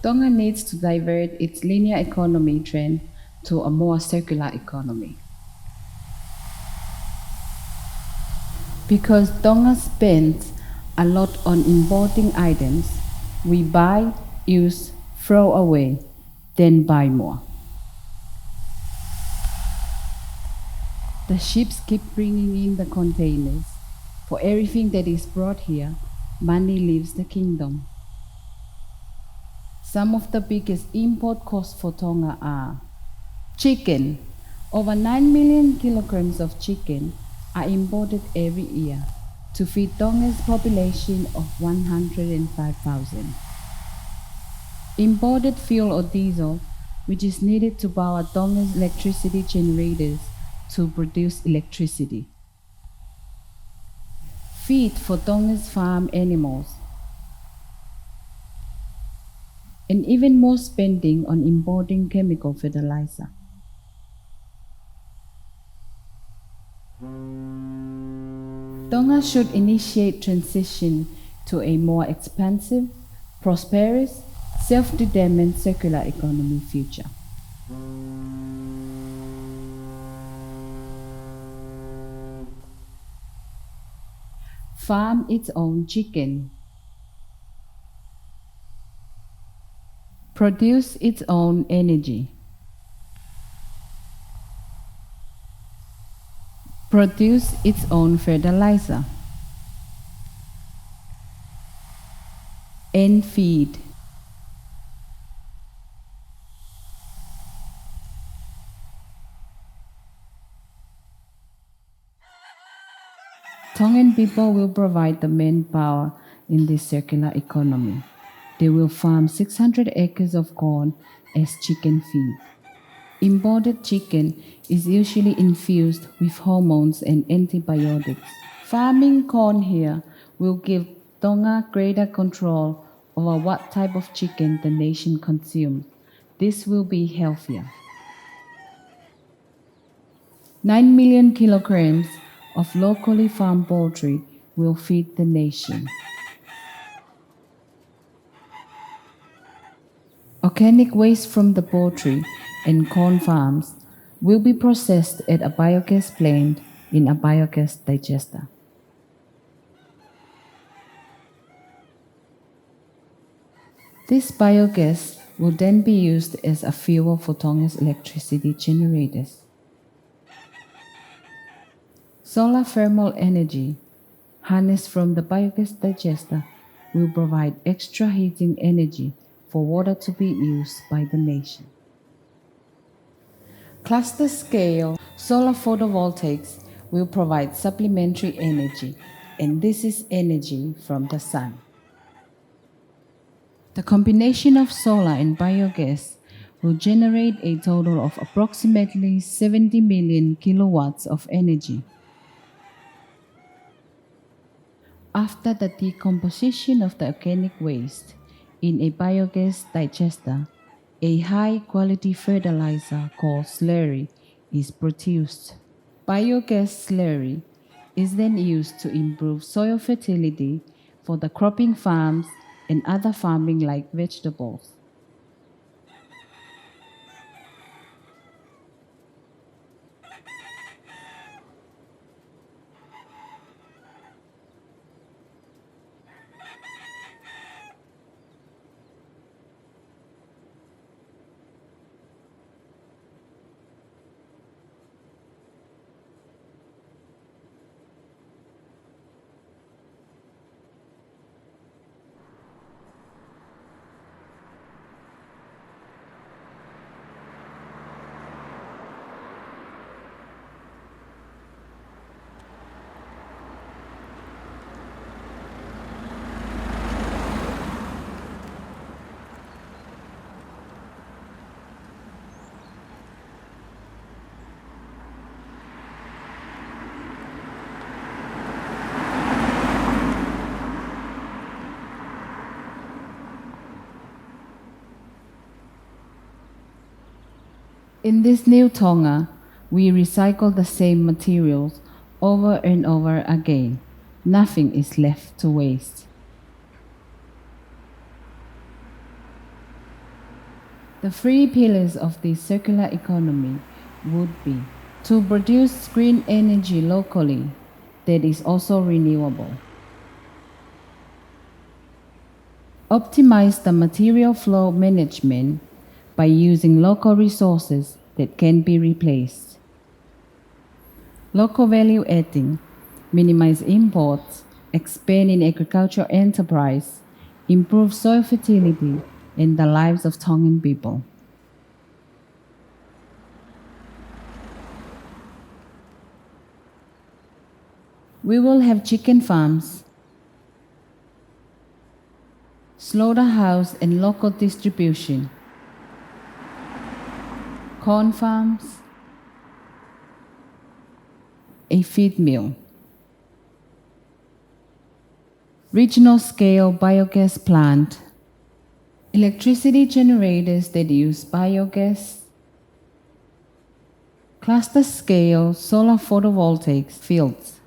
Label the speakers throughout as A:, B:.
A: Tonga needs to divert its linear economy trend to a more circular economy. Because Tonga spends a lot on importing items, we buy, use, throw away, then buy more. The ships keep bringing in the containers. For everything that is brought here, money leaves the kingdom. Some of the biggest import costs for Tonga are chicken. Over 9 million kilograms of chicken are imported every year to feed Tonga's population of 105,000. Imported fuel or diesel, which is needed to power Tonga's electricity generators to produce electricity. Feed for Tonga's farm animals. And even more spending on importing chemical fertilizer. Tonga should initiate transition to a more expansive, prosperous, self-determined circular economy future. Farm its own chicken. Produce its own energy. Produce its own fertilizer. And feed. Tongan people will provide the manpower in this circular economy. They will farm 600 acres of corn as chicken feed. Imported chicken is usually infused with hormones and antibiotics. Farming corn here will give Tonga greater control over what type of chicken the nation consumes. This will be healthier. 9 million kilograms of locally farmed poultry will feed the nation. Organic waste from the poultry and corn farms will be processed at a biogas plant in a biogas digester. This biogas will then be used as a fuel for Tonga's electricity generators. Solar thermal energy, harnessed from the biogas digester, will provide extra heating energy for water to be used by the nation. Cluster scale solar photovoltaics will provide supplementary energy, and this is energy from the sun. The combination of solar and biogas will generate a total of approximately 70 million kilowatts of energy. After the decomposition of the organic waste in a biogas digester, a high-quality fertilizer called slurry is produced. Biogas slurry is then used to improve soil fertility for the cropping farms and other farming like vegetables. In this new Tonga, we recycle the same materials over and over again. Nothing is left to waste. The three pillars of the circular economy would be to produce green energy locally that is also renewable, optimize the material flow management by using local resources that can be replaced, local value adding, minimize imports, expand in agricultural enterprise, improve soil fertility and the lives of Tongan people. We will have chicken farms, slaughterhouse and local distribution, corn farms, a feed mill, regional scale biogas plant, electricity generators that use biogas, cluster scale solar photovoltaics fields.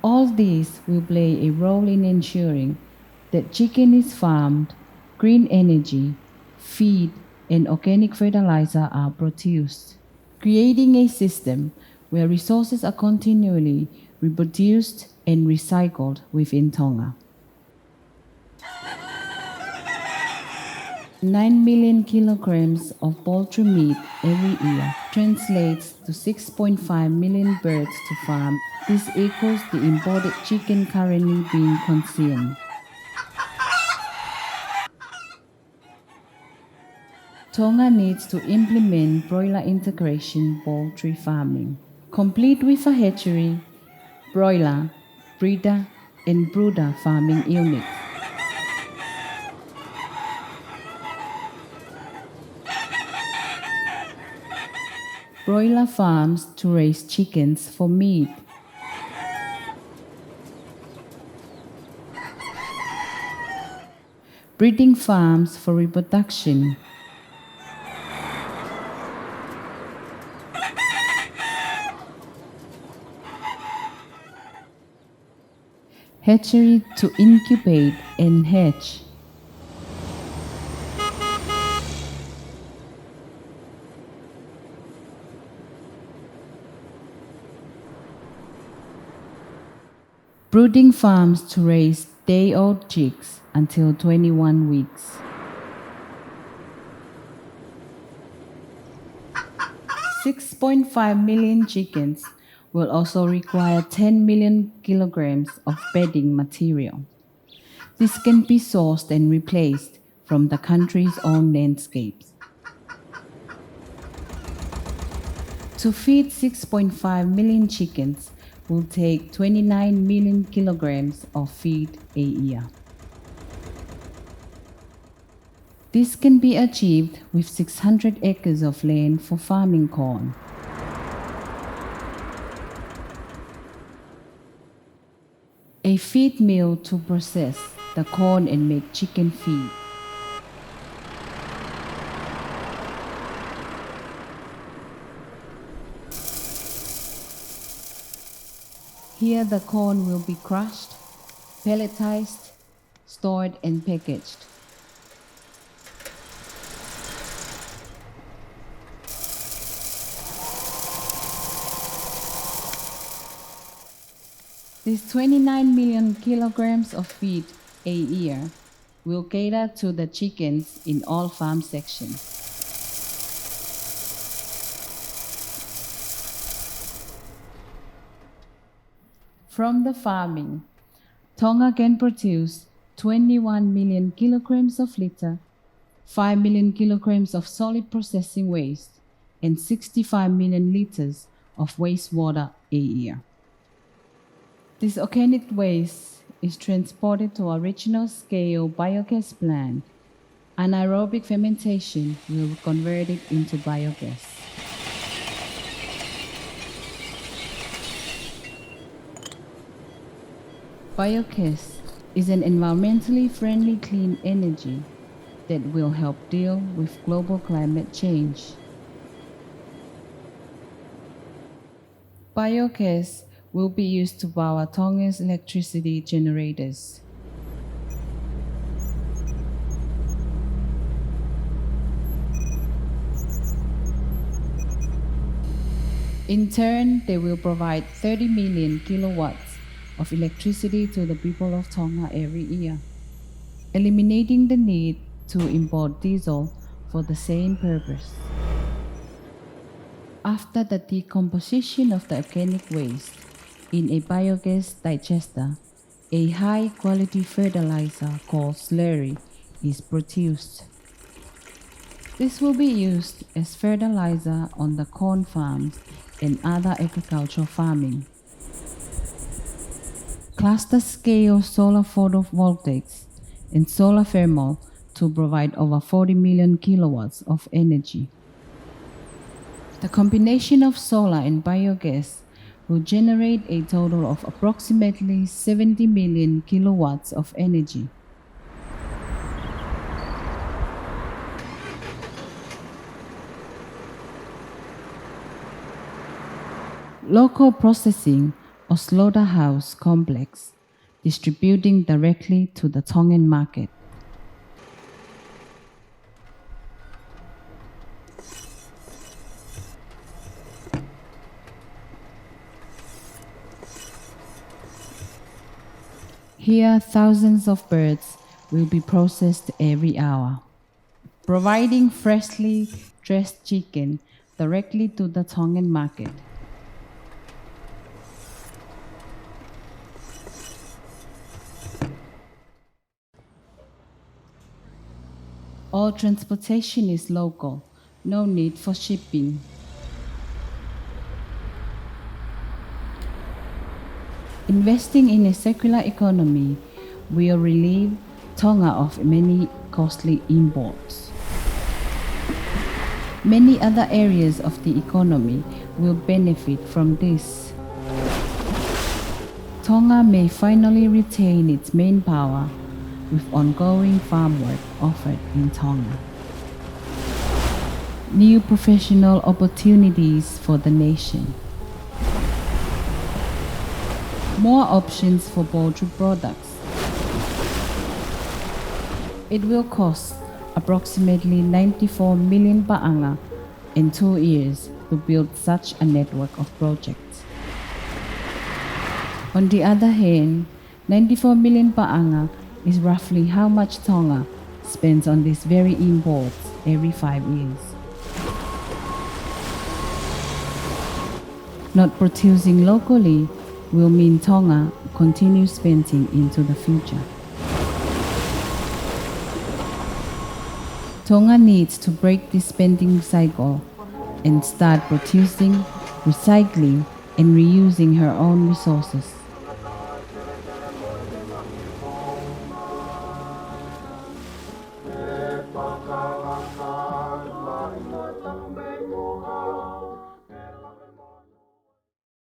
A: All these will play a role in ensuring that chicken is farmed, green energy, feed, and organic fertilizer are produced, creating a system where resources are continually reproduced and recycled within Tonga. 9 million kilograms of poultry meat every year translates to 6.5 million birds to farm. This equals the imported chicken currently being consumed. Tonga needs to implement broiler integration poultry farming, complete with a hatchery, broiler, breeder, and brooder farming units. Broiler farms to raise chickens for meat. Breeding farms for reproduction. Hatchery to incubate and hatch. Brooding farms to raise day-old chicks until 21 weeks. $6.5 million chickens will also require 10 million kilograms of bedding material. This can be sourced and replaced from the country's own landscapes. To feed 6.5 million chickens will take 29 million kilograms of feed a year. This can be achieved with 600 acres of land for farming corn. A feed mill to process the corn and make chicken feed. Here the corn will be crushed, pelletized, stored and packaged. These 29 million kilograms of feed a year will cater to the chickens in all farm sections. From the farming, Tonga can produce 21 million kilograms of litter, 5 million kilograms of solid processing waste, and 65 million liters of wastewater a year. This organic waste is transported to a regional scale biogas plant. Anaerobic fermentation will convert it into biogas. Biogas is an environmentally friendly clean energy that will help deal with global climate change. Biogas will be used to power Tonga's electricity generators. In turn, they will provide 30 million kilowatts of electricity to the people of Tonga every year, eliminating the need to import diesel for the same purpose. After the decomposition of the organic waste in a biogas digester, a high quality fertilizer called slurry is produced. This will be used as fertilizer on the corn farms and other agricultural farming. Cluster scale solar photovoltaics and solar thermal to provide over 40 million kilowatts of energy. The combination of solar and biogas will generate a total of approximately 70 million kilowatts of energy. Local processing or slaughterhouse complex distributing directly to the Tongan market. Here, thousands of birds will be processed every hour, providing freshly dressed chicken directly to the Tongan market. All transportation is local, no need for shipping. Investing in a circular economy will relieve Tonga of many costly imports. Many other areas of the economy will benefit from this. Tonga may finally retain its main power with ongoing farm work offered in Tonga. New professional opportunities for the nation. More options for poultry products. It will cost approximately 94 million paanga in 2 years to build such a network of projects. On the other hand, 94 million paanga is roughly how much Tonga spends on these very imports every 5 years. Not producing locally will mean Tonga continues spending into the future. Tonga needs to break this spending cycle and start producing, recycling, and reusing her own resources.